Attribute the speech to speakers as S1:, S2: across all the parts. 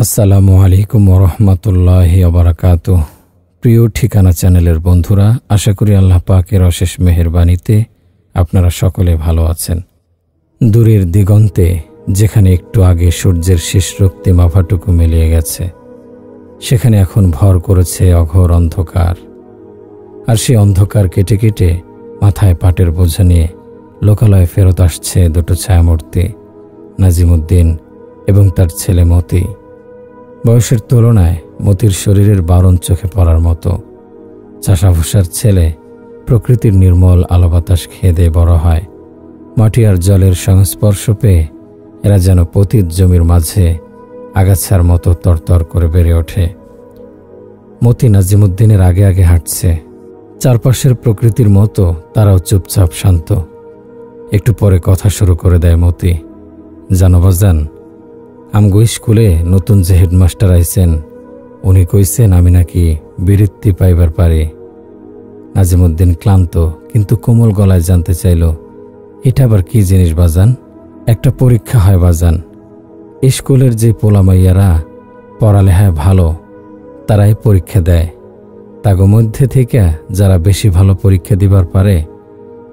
S1: আসসালামু আলাইকুম ওরহমতুল্লাহি ওবারাকাতুহ। প্রিয় ঠিকানা চ্যানেলের বন্ধুরা, আশা করি আল্লাহ পাকের অশেষ মেহেরবানিতে আপনারা সকলে ভালো আছেন। দূরের দিগন্তে যেখানে একটু আগে সূর্যের শেষ রক্তিম আভাটুকু মিলিয়ে গেছে, সেখানে এখন ভর করেছে অঘোর অন্ধকার। আর সেই অন্ধকার কেটে কেটে মাথায় পাটের বোঝা নিয়ে লোকালয়ে ফেরত আসছে দুটো ছায়ামূর্তি, নাজিমুদ্দিন এবং তার ছেলে মতি। বয়সের তুলনায় মতির শরীরের বারণ চোখে পড়ার মতো। চাষাভুষার ছেলে প্রকৃতির নির্মল আলো বাতাস খেয়ে দিয়ে বড় হয়। মাটি আর জলের সংস্পর্শ পেয়ে এরা যেন পতিত জমির মাঝে আগাছার মতো তরতর করে বেড়ে ওঠে। মতি নাজিমুদ্দিনের আগে আগে হাঁটছে। চারপাশের প্রকৃতির মতো তারাও চুপচাপ শান্ত। একটু পরে কথা শুরু করে দেয় মতি। জানো বাজান, আমগো স্কুলে নতুন যে হেডমাস্টার আইছেন, উনি কইছেন আমি নাকি বৃত্তি পাইবার পারি। নাজিমুদ্দিন ক্লান্ত কিন্তু কোমল গলায় জানতে চাইল, এটা আবার কি জিনিস বাজান? একটা পরীক্ষা হয় বাজান। স্কুলের যে পোলামাইয়ারা পড়ালেখায় ভালো, তারাই পরীক্ষা দেয়। তাগো মধ্যে থেকে যারা বেশি ভালো পরীক্ষা দিবার পারে,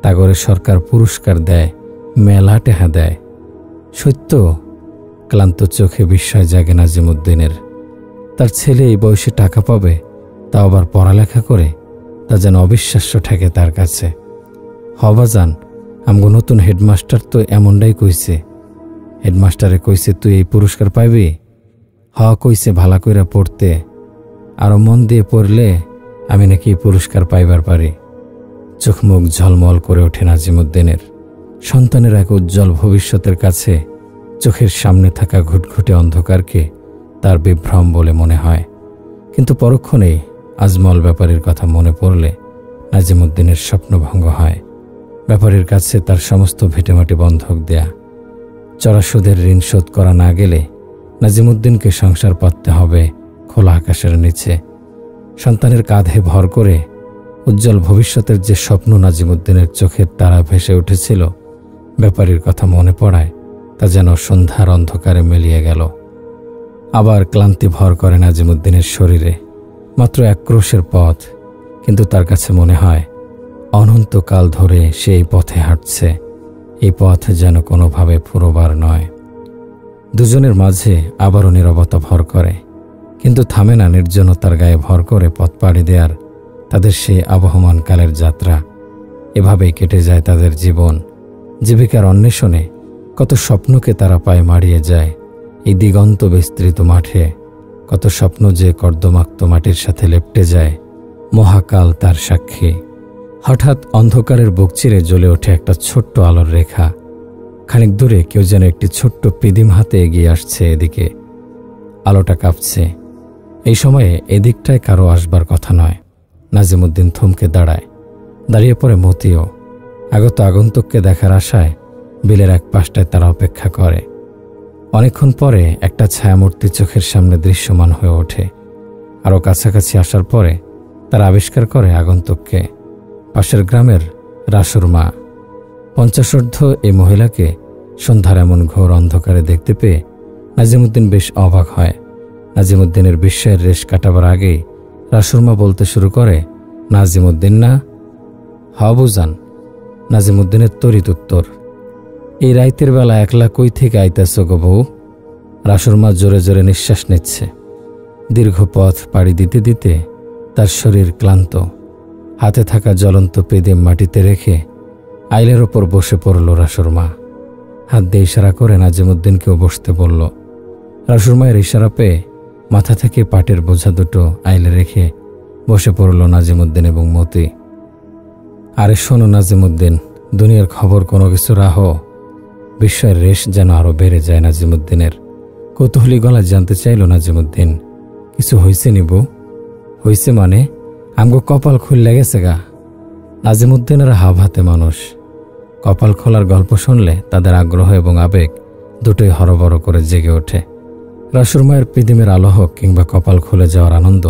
S1: তাগরে সরকার পুরস্কার দেয়, মেলা টেহা দেয়। সত্য? ক্লান্ত চোখে বিস্ময় জাগে নাজিমুদ্দিনের। তার ছেলে এই বয়সে টাকা পাবে, তা আবার পড়ালেখা করে, তা যেন অবিশ্বাস্য ঠেকে তার কাছে। হবাজান, আমগো নতুন হেডমাস্টার তো এমনটাই কইছে। হেডমাস্টারে কইছে তুই এই পুরস্কার পাইবি। কইছে ভালা কইরা পড়তে, আরো মন দিয়ে পড়লে আমি নাকি এই পুরস্কার পাইবার পারি। চোখ মুখ ঝলমল করে ওঠে নাজিমুদ্দিনের। সন্তানের এক উজ্জ্বল ভবিষ্যতের কাছে চোখের সামনে থাকা ঘুটঘুটে অন্ধকারকে তার বিভ্রম বলে মনে হয়। কিন্তু পরক্ষণেই আজমল ব্যাপারীর কথা মনে পড়লে নাজিমুদ্দিনের স্বপ্নভঙ্গ হয়। ব্যাপারীর কাছে তার সমস্ত ভিটেমাটি বন্ধক দেয়া, চড়া সুদের ঋণ শোধ করা না গেলে নাজিমুদ্দিনকে সংসার পাততে হবে খোলা আকাশের নিচে। সন্তানের কাঁধে ভর করে উজ্জ্বল ভবিষ্যতের যে স্বপ্ন নাজিমুদ্দিনের চোখের তারা ভেসে উঠেছিল, ব্যাপারীর কথা মনে পড়ায় তা যেন সন্ধ্যার অন্ধকারে মিলিয়ে গেল। আবার ক্লান্তি ভর করে নাজিমুদ্দিনের শরীরে। মাত্র এক ক্রোশের পথ, কিন্তু তার কাছে মনে হয় অনন্তকাল ধরে সে এই পথে হাঁটছে। এই পথ যেন কোনোভাবে ফুরোবার নয়। দুজনের মাঝে আবারও নীরবতা ভর করে, কিন্তু থামে না নির্জনতার গায়ে ভর করে পথ পাড়ি দেয়ার তাদের সেই আবহমান কালের যাত্রা। এভাবেই কেটে যায় তাদের জীবন। জীবিকার অন্বেষণে কত স্বপ্নকে তারা পায়ে মারিয়ে যায়। এই দিগন্ত বিস্তৃত মাঠে কত স্বপ্ন যে কর্দমাক্ত মাটির সাথে লেপ্টে যায়, মহাকাল তার সাক্ষী। হঠাৎ অন্ধকারের বুক চিরে জ্বলে ওঠে একটা ছোট্ট আলোর রেখা। খানিক দূরে কেউ যেন একটি ছোট্ট পিদিম হাতে এগিয়ে আসছে এদিকে। আলোটা কাঁপছে। এই সময়ে এদিকটায় কারো আসবার কথা নয়। নাজিমুদ্দিন থমকে দাঁড়ায়। দাঁড়িয়ে পড়ে মতিও। আগত আগন্তুককে দেখার আশায় বিলের এক পাশটায় তারা অপেক্ষা করে। অনেকক্ষণ পরে একটা ছায়ামূর্তি চোখের সামনে দৃশ্যমান হয়ে ওঠে। আরও কাছাকাছি আসার পরে তারা আবিষ্কার করে আগন্তুককে। পাশের গ্রামের রাসুর মা। 50 এই মহিলাকে সন্ধ্যার এমন ঘোর অন্ধকারে দেখতে পেয়ে নাজিমুদ্দিন বেশ অবাক হয়। নাজিমুদ্দিনের বিস্ময়ের রেশ কাটাবার আগেই রাসুর মা বলতে শুরু করে, নাজিমুদ্দিন না? বুঝান। নাজিমুদ্দিনের তড়িৎ উত্তর, এই রাইতের বেলা একলা কই থেকে আইতাছ গো বউ? রাসুর মা জোরে জোরে নিঃশ্বাস নিচ্ছে। দীর্ঘ পথ পাড়ি দিতে দিতে তার শরীর ক্লান্ত। হাতে থাকা জ্বলন্ত পেদিম মাটিতে রেখে আইলের ওপর বসে পড়ল রাসুর মা। হাত দিয়ে ইশারা করে নাজিমুদ্দিনকেও বসতে বলল। রাসুর মায়ের ইশারা পেয়ে মাথা থেকে পাটের বোঝা দুটো আইলে রেখে বসে পড়ল নাজিমুদ্দিন এবং মতি। আরে শোনো নাজিমুদ্দিন, দুনিয়ার খবর কোনো কিছু রাহো। বিস্ময়ের রেশ যেন আরো বেড়ে যায় নাজিমুদ্দিনের। কৌতূহলী গলায় জানতে চাইল নাজিমুদ্দিন, কিছু হয়েছে নি বউ? হয়েছে মানে? আমগো কপাল খুললে গেছে গা। নাজিমুদ্দিনের হাব হাতে মানুষ। কপাল খোলার গল্প শুনলে তাদের আগ্রহ এবং আবেগ দুটোই হরবড় করে জেগে ওঠে। রাসুর মায়ের পিদিমের আলো হোক কিংবা কপাল খুলে যাওয়ার আনন্দ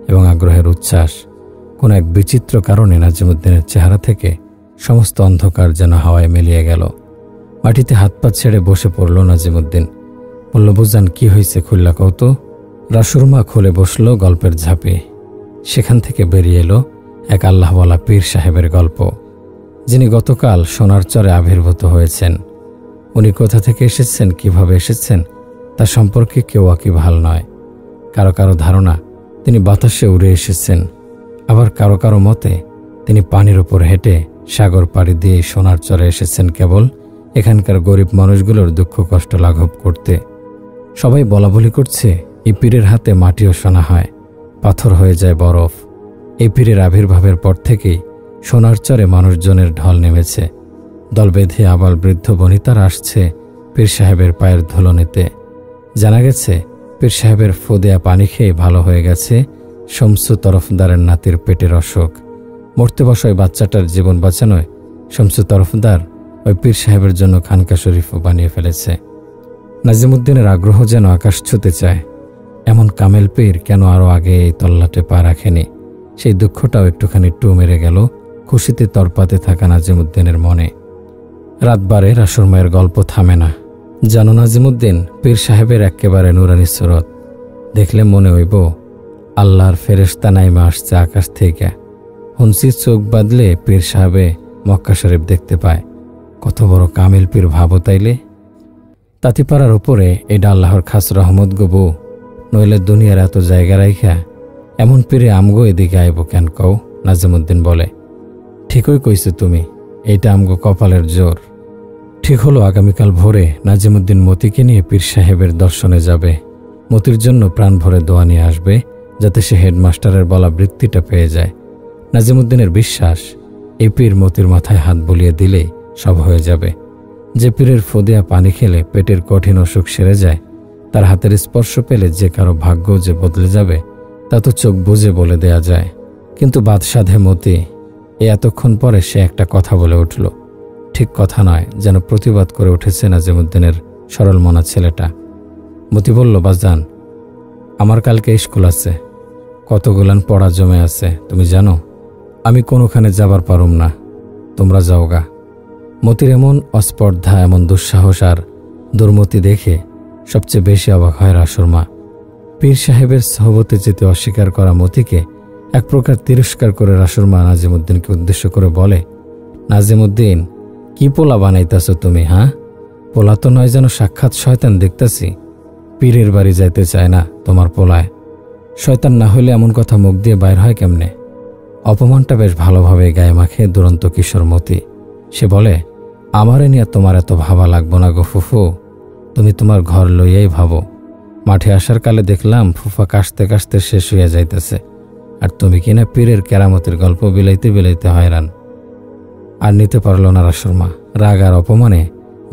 S1: এবং আগ্রহের উচ্ছ্বাস, কোন এক বিচিত্র কারণে নাজিমুদ্দিনের চেহারা থেকে সমস্ত অন্ধকার যেন হাওয়ায় মিলিয়ে গেল। মাটিতে হাত পা ছেড়ে বসে পড়ল নাজিমুদ্দিন। বলল, বুঝান কি হয়েছে, খুল্লা কও তো। রাসুরমা খুলে বসল গল্পের ঝাঁপি। সেখান থেকে বেরিয়ে এলো এক আল্লাহওয়ালা পীর সাহেবের গল্প, যিনি গতকাল সোনার চরে আবির্ভূত হয়েছেন। উনি কোথা থেকে এসেছেন, কিভাবে এসেছেন, তা সম্পর্কে কেউ ওয়াকিবহাল নয়। কারো কারো ধারণা তিনি বাতাসে উড়ে এসেছেন, আবার কারো কারো মতে তিনি পানির উপর হেঁটে সাগর পাড়ি দিয়ে সোনার চরে এসেছেন কেবল এখানকার গরিব মানুষগুলোর দুঃখ কষ্ট লাঘব করতে। সবাই বলাবলি করছে এই পীরের হাতে মাটিও সোনা হয়, পাথর হয়ে যায় বরফ। এই পীরের আবির্ভাবের পর থেকেই সোনার চরে মানুষজনের ঢল নেমেছে। দল বেঁধে আবাল বৃদ্ধ বনিতারা আসছে পীর সাহেবের পায়ের ধুলো নিতে। জানা গেছে পীর সাহেবের ফোদেয়া পানি খেয়ে ভালো হয়ে গেছে শমসু তরফদারের নাতির পেটের অসুখ। মরতে বসা ওই বাচ্চাটার জীবন বাঁচানোয় শমসু তরফদার ওই পীর সাহেবের জন্য খানকা শরীফও বানিয়ে ফেলেছে। নাজিমুদ্দিনের আগ্রহ যেন আকাশ ছুঁতে চায়। এমন কামেল পীর কেন আরও আগে এই তল্লাটে পা রাখেনি, সেই দুঃখটাও একটুখানি টু মেরে গেল খুশিতে তরপাতে থাকা নাজিমুদ্দিনের মনে। রাত বারে রাসুরমায়ের গল্প থামে না। জানো নাজিমুদ্দিন পীর সাহেবের একেবারে নুরানি সুরত দেখলে মনে হইব আল্লাহর ফেরেশতা নাইমা আসছে আকাশ থেকে। হুনসি চোখ বাদলে পীর সাহেবে মক্কা শরীফ দেখতে পায়। কত বড় কামিল পীর ভাবো তাইলে। তাঁতিপাড়ার উপরে এটা আল্লাহর খাস রহমত গো বউ, নইলে দুনিয়ার এত জায়গা রাইখা এমন পীরে আমগো এদিকে আইব কেন কও? নাজিমুদ্দিন বলে। ঠিকই কইছো তুমি, এইটা আমগো কপালের জোর। ঠিক হলো আগামীকাল ভোরে নাজিমুদ্দিন মতিকে নিয়ে পীর সাহেবের দর্শনে যাবে। মতির জন্য প্রাণ ভরে দোয়া নিয়ে আসবে, যাতে সে হেডমাস্টারের বলা বৃত্তিটা পেয়ে যায়। নাজিমুদ্দিনের বিশ্বাস এই পীর মতির মাথায় হাত বুলিয়ে দিলেই সব হয়ে যাবে। যে পীরের ফোদেয়া পানি খেলে পেটের কঠিন অসুখ সেরে যায়, তার হাতের স্পর্শ পেলে যে কারো ভাগ্য যে বদলে যাবে তা তো চোখ বুঝে বলে দেয়া যায়। কিন্তু বাদশাধে মতি এতক্ষণ পরে সে একটা কথা বলে উঠল। ঠিক কথা নয়, যেন প্রতিবাদ করে উঠেছে নাজিমুদ্দিনের সরল মনা ছেলেটা। মতি বলল, বাজান আমার কালকে স্কুল আছে, কতগুলান পড়া জমে আছে তুমি জানো। আমি কোনোখানে যাবার পারুম না, তোমরা যাওগা। মতির এমন অস্পর্ধা, এমন দুঃসাহস আর দুর্মতি দেখে সবচেয়ে বেশি অবাক হয় রাসুরমা। পীর সাহেবের সহবতে যেতে অস্বীকার করা মতিকে এক প্রকার তিরস্কার করে রাসুরমা নাজিমুদ্দিনকে উদ্দেশ্য করে বলে, নাজিমুদ্দিন কি পোলা বানাইতেছ তুমি? হ্যাঁ, পোলা তো নয়, যেন সাক্ষাৎ শয়তান দেখতেছি। পীরের বাড়ি যাইতে চায় না তোমার পোলায়। শয়তান না হইলে এমন কথা মুখ দিয়ে বাইর হয় কেমনে? অপমানটা বেশ ভালোভাবে গায়ে মাখে দুরন্ত কিশোর মতি। সে বলে, আমারে নিয়ে তোমার এত ভাবা লাগবো না গো ফুফু, তুমি তোমার ঘর লইয়াই ভাবো। মাঠে আসার কালে দেখলাম ফুফা কাশতে কাশতে শেষ হইয়া যাইতেছে, আর তুমি কিনা পীরের কেরামতের গল্প বিলাইতে বিলাইতে হয়রান। আর নিতে পারল না রাসুরমা। রাগ আর অপমানে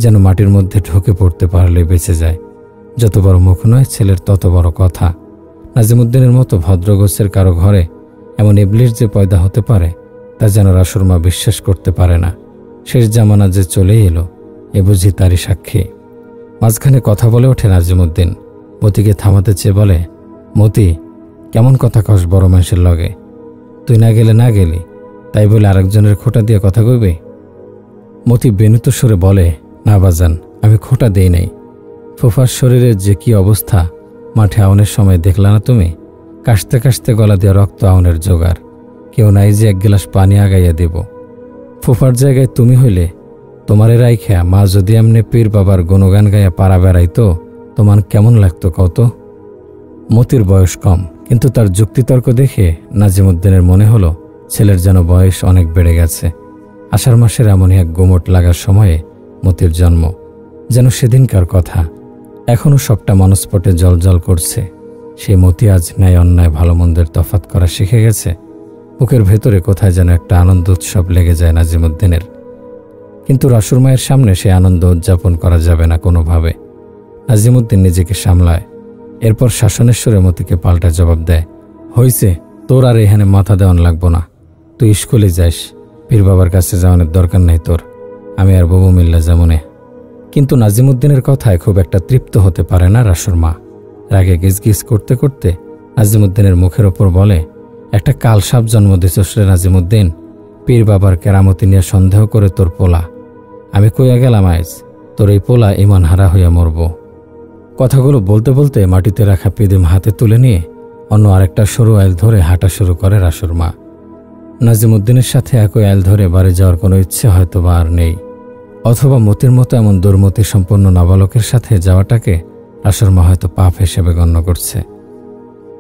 S1: যেন মাটির মধ্যে ঢুকে পড়তে পারলে বেঁচে যায়। যত বড় মুখ নয় ছেলের তত বড় কথা। নাজিমুদ্দিনের মতো ভদ্রগোছের কারো ঘরে এমন ইবলিশ যে পয়দা হতে পারে তা যেন রাসুরমা বিশ্বাস করতে পারে না। শেষ জামানা যে চলেই এলো এ বুঝি তারই সাক্ষী। মাঝখানে কথা বলে ওঠে নাজিমুদ্দিন। মতিকে থামাতে চেয়ে বলে, মতি কেমন কথা কস বড় মানুষের লগে? তুই না গেলে না গেলি, তাই বলে আরেকজনের খোঁটা দিয়ে কথা কইবে? মতি বেনুত সুরে বলে, না বাজান, আমি খোঁটা দেই নাই। ফুফার শরীরের যে কি অবস্থা মাঠে আউনের সময় দেখলা না তুমি? কাশতে কাশতে গলা দিয়ে রক্ত আউনের জোগাড়, কেউ নাই যে এক গিলাস পানি আগাইয়া দেব। ফুফার জায়গায় তুমি হইলে তোমারে রাইখা মা যদি এমনি পীর বাবার গুণগান গাইয়া পাড়া বেড়াইতো, তোমার কেমন লাগতো কত? মতির বয়স কম, কিন্তু তার যুক্তিতর্ক দেখে নাজিমুদ্দিনের মনে হলো ছেলের যেন বয়স অনেক বেড়ে গেছে। আষাঢ় মাসের এমনই এক গুমট লাগার সময়ে মতির জন্ম, যেন সেদিনকার কথা। এখনও সবটা মনস্পটে জলজল করছে। সেই মতি আজ ন্যায় অন্যায় ভালো মন্দের তফাৎ করা শিখে গেছে। বুকের ভেতরে কোথায় যেন একটা আনন্দ উৎসব লেগে যায় নাজিমুদ্দিনের। কিন্তু রাসুরমায়ের সামনে সে আনন্দ উদযাপন করা যাবে না কোনোভাবে। নাজিমুদ্দিন নিজেকে সামলায়। এরপর শাসনের সুরে মতিকে পাল্টা জবাব দেয়, হইছে, তোর আর এখানে মাথা দেওয়ান লাগবো না। তুই স্কুলে যাইস, পীর বাবার কাছে যাওয়ানোর দরকার নেই তোর। আমি আর বাবু মিল্লা যেমনে। কিন্তু নাজিমুদ্দিনের কথায় খুব একটা তৃপ্ত হতে পারে না রাসুরমা। রাগে গিজগিজ করতে করতে নাজিমুদ্দিনের মুখের ওপর বলে, একটা কালসাপ জন্ম দিছস রে নাজিমুদ্দিন। পীর বাবার কেরামতি নিয়ে সন্দেহ করে তোর পোলা। আমি কইয়া গেলাম আইজ তোর এই পোলা ইমান হারা হইয়া মরব। কথাগুলো বলতে বলতে মাটিতে রাখা পিদিম হাতে তুলে নিয়ে অন্য আরেকটা সরু আইল ধরে হাঁটা শুরু করে রাসুর মা। নাজিমুদ্দিনের সাথে একই আইল ধরে বাড়ি যাওয়ার কোনো ইচ্ছে হয়তো বা আর নেই, অথবা মতির মতো এমন দুর্মতি সম্পন্ন নাবালকের সাথে যাওয়াটাকে রাসুর মা হয়তো পাপ হিসেবে গণ্য করছে।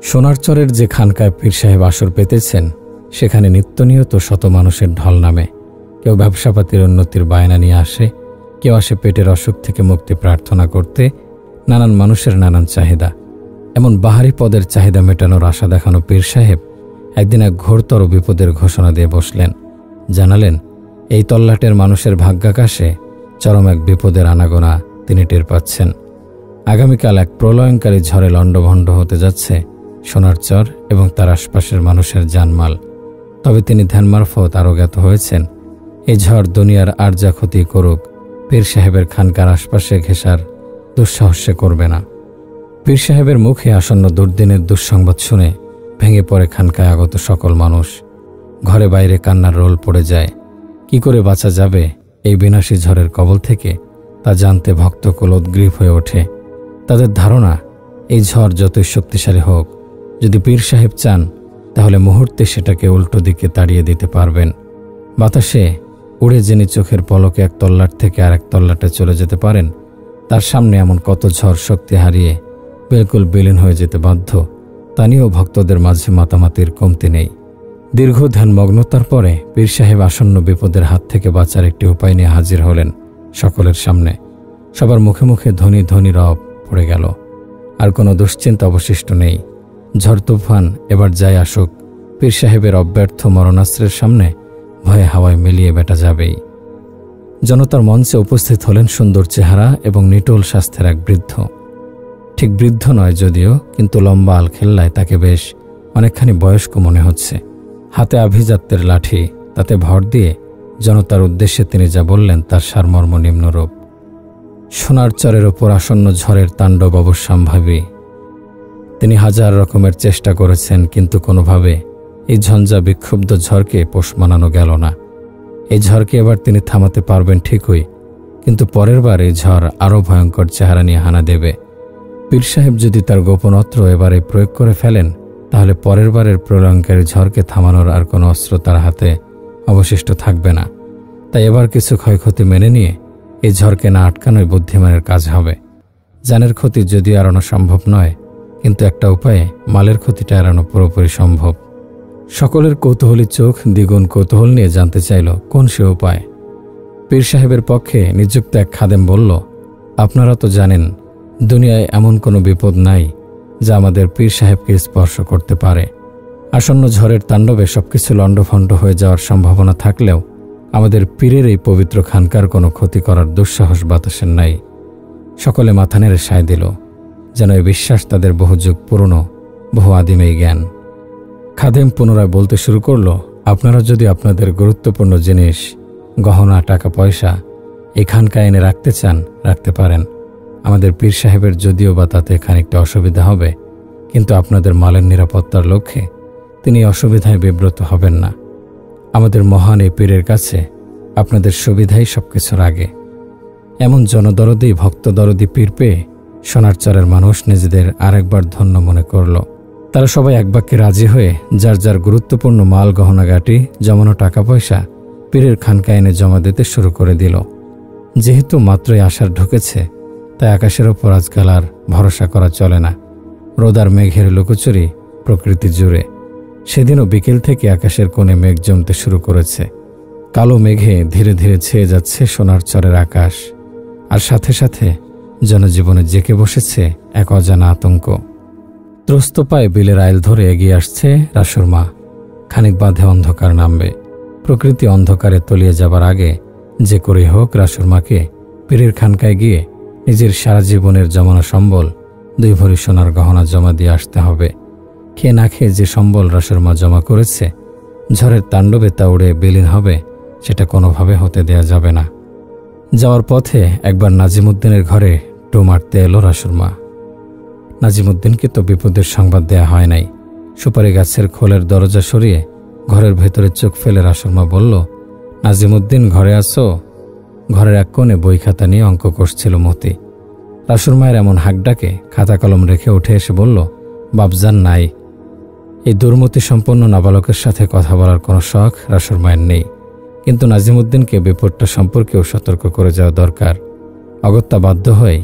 S1: সোনারচরের যে খানকায় পীর সাহেব আসর পেতেছেন, সেখানে নিত্য নিয়ত শত মানুষের ঢল নামে। কেউ ব্যবসাপাতির উন্নতির বায়না নিয়ে আসে, কেউ আসে পেটের অসুখ থেকে মুক্তি প্রার্থনা করতে। নানান মানুষের নানান চাহিদা। এমন বাহারি পদের চাহিদা মেটানোর আশা দেখানো পীর সাহেব একদিন এক ঘোরতর বিপদের ঘোষণা দিয়ে বসলেন। জানালেন, এই তল্লাটের মানুষের ভাগ্যাকাশে চরম এক বিপদের আনাগোনা তিনি টের পাচ্ছেন। আগামীকাল এক প্রলয়ঙ্কারী ঝড়ে লণ্ডভণ্ড হতে যাচ্ছে সোনারচর এবং তার আশপাশের মানুষের জানমাল। তবে তিনি ধ্যান মারফত আরও জ্ঞাত হয়েছেন, এই ঝড় দুনিয়ার আর যা ক্ষতি করুক, পীর সাহেবের খানকার আশপাশে ঘেঁষার দুঃসাহস করবে না। পীর সাহেবের মুখে আসন্ন দুর্দিনের দুঃসংবাদ শুনে ভেঙে পড়ে খানকায় আগত সকল মানুষ। ঘরে বাইরে কান্নার রোল পড়ে যায়। কি করে বাঁচা যাবে এই বিনাশী ঝড়ের কবল থেকে তা জানতে ভক্তকুল উদ্গ্রীব হয়ে ওঠে। তাদের ধারণা, এই ঝড় যতই শক্তিশালী হোক, যদি পীর সাহেব চান তাহলে মুহূর্তে সেটাকে উল্টো দিকে তাড়িয়ে দিতে পারবেন। বাতাসে উড়ে যিনি চোখের পলকে এক তল্লাট থেকে আরেক তল্লাটে চলে যেতে পারেন, তার সামনে এমন কত ঝড় শক্তি হারিয়ে বিলকুল বিলীন হয়ে যেতে বাধ্য, তা নিয়েও ভক্তদের মাঝে মাতামাতির কমতি নেই। দীর্ঘ ধ্যানমগ্নতার পরে পীর সাহেব আসন্ন বিপদের হাত থেকে বাঁচার একটি উপায় নিয়ে হাজির হলেন সকলের সামনে। সবার মুখে মুখে ধ্বনি ধ্বনি রব পড়ে গেল। আর কোনো দুশ্চিন্তা অবশিষ্ট নেই। ঝড় তুফান এবার যাই আসুক, পীর সাহেবের অব্যর্থ মরণাস্ত্রের সামনে ভয়ে হাওয়ায় মিলিয়ে বেটা যাবেই। জনতার মঞ্চে উপস্থিত হলেন সুন্দর চেহারা এবং নিটোল স্বাস্থ্যের এক বৃদ্ধ। ঠিক বৃদ্ধ নয় যদিও, কিন্তু লম্বা আলখেল্লায় তাকে বেশ অনেকখানি বয়স্ক মনে হচ্ছে। হাতে আভিজাত্যের লাঠি, তাতে ভর দিয়ে জনতার উদ্দেশ্যে তিনি যা বললেন তার সারমর্ম নিম্নরূপ। সোনারচরের ওপর আসন্ন ঝড়ের তাণ্ডব অবশ্যম্ভাবী। তিনি হাজার রকমের চেষ্টা করেছেন, কিন্তু কোনোভাবে এই ঝঞ্ঝা বিক্ষুব্ধ ঝড়কে পোষ মানানো গেল না। এই ঝড়কে এবার তিনি থামাতে পারবেন ঠিকই, কিন্তু পরের বার এই ঝড় আরও ভয়ঙ্কর চেহারা নিয়ে হানা দেবে। পীর সাহেব যদি তার গোপন অস্ত্র এবারে প্রয়োগ করে ফেলেন, তাহলে পরের বারের প্রলয়ঙ্কারী ঝড়কে থামানোর আর কোনো অস্ত্র তার হাতে অবশিষ্ট থাকবে না। তাই এবার কিছু ক্ষয়ক্ষতি মেনে নিয়ে এই ঝড়কে না আটকানোই বুদ্ধিমানের কাজ হবে। জানের ক্ষতি যদিও এড়ানো সম্ভব নয়, কিন্তু একটা উপায়ে মালের ক্ষতিটা এড়ানো পুরোপুরি সম্ভব। সকলের কৌতূহলী চোখ দ্বিগুণ কৌতূহল নিয়ে জানতে চাইল কোন সে উপায়। পীর সাহেবের পক্ষে নিযুক্ত এক খাদেম বলল, আপনারা তো জানেন, দুনিয়ায় এমন কোনো বিপদ নাই যা আমাদের পীর সাহেবকে স্পর্শ করতে পারে। আসন্ন ঝড়ের তাণ্ডবে সবকিছু লণ্ডভণ্ড হয়ে যাওয়ার সম্ভাবনা থাকলেও আমাদের পীরের এই পবিত্র খানকার কোনো ক্ষতি করার দুঃসাহস বাতাসের নাই। সকলে মাথা নেড়ে সায় দিল, যেন এই বিশ্বাস তাদের বহু যুগ পুরনো, বহু আদিম এই জ্ঞান। খাদেম পুনরায় বলতে শুরু করল, আপনারা যদি আপনাদের গুরুত্বপূর্ণ জিনিস, গহনা, টাকা পয়সা এখানকায় এনে রাখতে চান, রাখতে পারেন। আমাদের পীর সাহেবের যদিও বা তাতে খানিকটা অসুবিধা হবে, কিন্তু আপনাদের মালের নিরাপত্তার লক্ষ্যে তিনি অসুবিধায় বিব্রত হবেন না। আমাদের মহান এই পীরের কাছে আপনাদের সুবিধাই সবকিছুর আগে। এমন জনদরদি, ভক্তদরদি পীর পেয়ে সোনারচরের মানুষ নিজেদের আরেকবার ধন্য মনে করল। তারা সবাই এক বাক্যে রাজি হয়ে যার যার গুরুত্বপূর্ণ মাল, গহনাগাটি, জমানো টাকা পয়সা পীরের খানকায় এনে জমা দিতে শুরু করে দিল। যেহেতু মাত্রই আষাঢ় ঢুকেছে, তাই আকাশের ওপর আজকাল আর ভরসা করা চলে না। রোদ আর মেঘের লুকোচুরি প্রকৃতি জুড়ে। সেদিনও বিকেল থেকে আকাশের কোণে মেঘ জমতে শুরু করেছে। কালো মেঘে ধীরে ধীরে ছেয়ে যাচ্ছে সোনারচরের আকাশ, আর সাথে সাথে জনজীবনে জেঁকে বসেছে এক অজানা আতঙ্ক। ত্রস্ত পায়ে বিলের আইল ধরে এগিয়ে আসছে রাসুর মা। খানিক বাঁধে অন্ধকার নামবে। প্রকৃতি অন্ধকারে তলিয়ে যাবার আগে যে করেই হোক রাসুর মাকে পীরের খানকায় গিয়ে নিজের সারা জীবনের জমানো সম্বল, 2 ভরি সোনার গহনা জমা দিয়ে আসতে হবে। খেয়ে না খেয়ে যে সম্বল রাসুর মা জমা করেছে, ঝড়ের তাণ্ডবে তা উড়ে বিলীন হবে, সেটা কোনোভাবে হতে দেয়া যাবে না। যাওয়ার পথে একবার নাজিমুদ্দিনের ঘরে টো মারতে এলো রাসুর মা। নাজিমুদ্দিনকে তো বিপদের সংবাদ দেয়া হয় নাই। সুপারি গাছের খোলের দরজা সরিয়ে ঘরের ভেতরে চোখ ফেলে রাসুর মা বলল, নাজিমুদ্দিন, ঘরে আসো। ঘরের এক কোণে বই খাতা নিয়ে অঙ্ক কষছিল মতি। রাসুর মায়ের এমন হাঁক ডাকে খাতা কলম রেখে উঠে এসে বলল, বাপজান নাই। এই দুর্মতি সম্পন্ন নাবালকের সাথে কথা বলার কোনো শখ রাসুর মায়ের নেই, কিন্তু নাজিমুদ্দিনকে বিপদটা সম্পর্কেও সতর্ক করে যাওয়া দরকার। অগত্যা বাধ্য হয়ে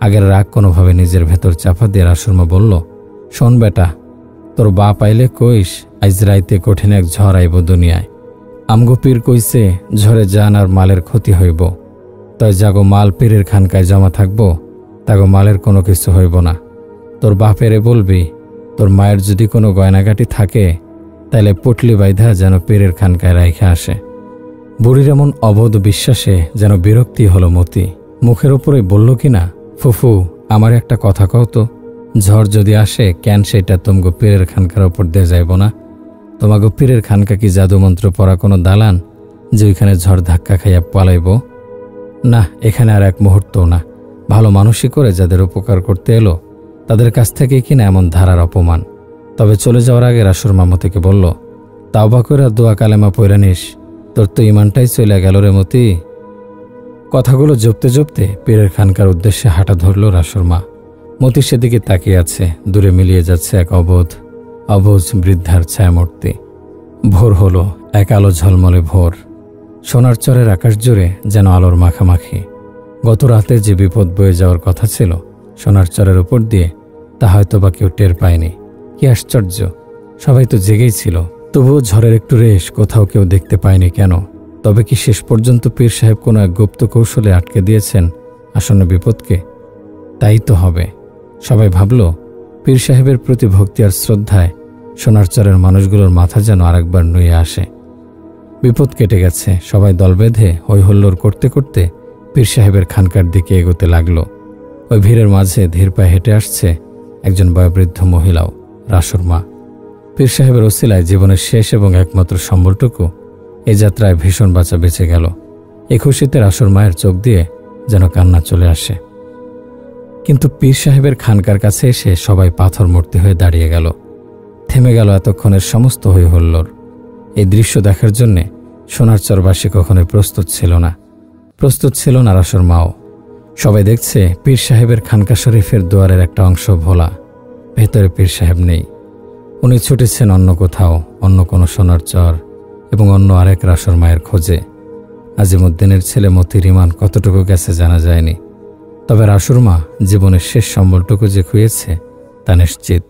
S1: আগের রাগ কোনোভাবে নিজের ভেতর চাপা দিয়ে রাসুর মা বলল, শোন বেটা, তোর বাপ আইলে কইস আইজ রাইতে কঠিন এক ঝড় আইব দুনিয়ায়। আমগো পীর কইছে ঝড়ে জান আর মালের ক্ষতি হইব, তাই যাগো মাল পীরের খানকায় জমা থাকবো তাগো মালের কোনো কিছু হইব না। তোর বাপেরে বলবি তোর মায়ের যদি কোনো গয়নাগাটি থাকে তাইলে পটলি বাইধা যেন পীরের খানকায় রাইখা আসে। বুড়ির এমন অবোধ বিশ্বাসে যেন বিরক্তি হলো মতি। মুখের উপরে বলল কিনা, ফুফু আমার একটা কথা কও তো, ঝড় যদি আসে কেন সেটা তোমগো পীরের খানকার ওপর দিয়ে যাইব না? তোমাগো পীরের খানকা কি জাদুমন্ত্র পড়া কোনো দালান যে ওইখানে ঝড় ধাক্কা খাইয়া পালাইব? না, এখানে আর এক মুহূর্তও না। ভালো মানুষই করে যাদের উপকার করতে এলো তাদের কাছ থেকে কিনা এমন ধারার অপমান। তবে চলে যাওয়ার আগে রাসুর মা মতিকে বলল, তাওবা কইরা দোয়া কালেমা পইরা নিস, তোর তো ইমানটাই চলে গেল রে মতি। কথাগুলো জপতে জপতে পীরের খানকার উদ্দেশ্যে হাঁটা ধরল রাসুর মা। মতি সেদিকে তাকিয়ে আছে। দূরে মিলিয়ে যাচ্ছে এক অবুঝ বৃদ্ধার ছায়ামূর্তি। ভোর হলো, এক আলো ঝলমলে ভোর। সোনার চরের আকাশ জুড়ে যেন আলোর মাখামাখি। গত রাতে যে বিপদ বয়ে যাওয়ার কথা ছিল সোনার চরের উপর দিয়ে, তা হয়তো বা কেউ টের পায়নি। কি আশ্চর্য, সবাই তো জেগেই ছিল, তবুও ঝড়ের একটু রেশ কোথাও কেউ দেখতে পায়নি কেন? তবে কি শেষ পর্যন্ত পীর সাহেব কোনো এক গুপ্ত কৌশলে আটকে দিয়েছেন আসন্ন বিপদকে? তাই তো হবে। সবাই ভাবল, পীর সাহেবের প্রতি ভক্তি আর শ্রদ্ধায় সোনার চরের মানুষগুলোর মাথা যেন আরেকবার নুয়ে আসে। বিপদ কেটে গেছে। সবাই দল বেঁধে হইহল্লোড় করতে করতে পীর সাহেবের খানকার দিকে এগোতে লাগলো। ওই ভিড়ের মাঝে ধীর পায়ে হেঁটে আসছে একজন বয়োবৃদ্ধ মহিলাও, রাসুর মা। পীর সাহেবের ওসিলায় জীবনের শেষ এবং একমাত্র সম্বলটুকু এই যাত্রায় ভীষণ বাঁচা বেঁচে গেল। এই খুশিতে রাসুর মায়ের চোখ দিয়ে যেন কান্না চলে আসে। কিন্তু পীর সাহেবের খানকার কাছে এসে সবাই পাথর মূর্তি হয়ে দাঁড়িয়ে গেল। থেমে গেল এতক্ষণের সমস্ত হইহল্লোড়। এই দৃশ্য দেখার জন্যে সোনার চরবাসী কখনোই প্রস্তুত ছিল না রাসুর মাও। সবাই দেখছে পীর সাহেবের খানকা শরীফের দুয়ারের একটা অংশ ভোলা, ভেতরে পীর সাহেব নেই। উনি ছুটেছেন অন্য কোথাও, অন্য কোনো সোনার চর এবং অন্য আরেক রাসুর মায়ের খোঁজে। নাজিমুদ্দিনের ছেলে মতির ইমান কতটুকু গেছে জানা যায়নি, তবে রাসুর মা জীবনের শেষ সম্বলটুকু যে খুঁয়েছে তা নিশ্চিত।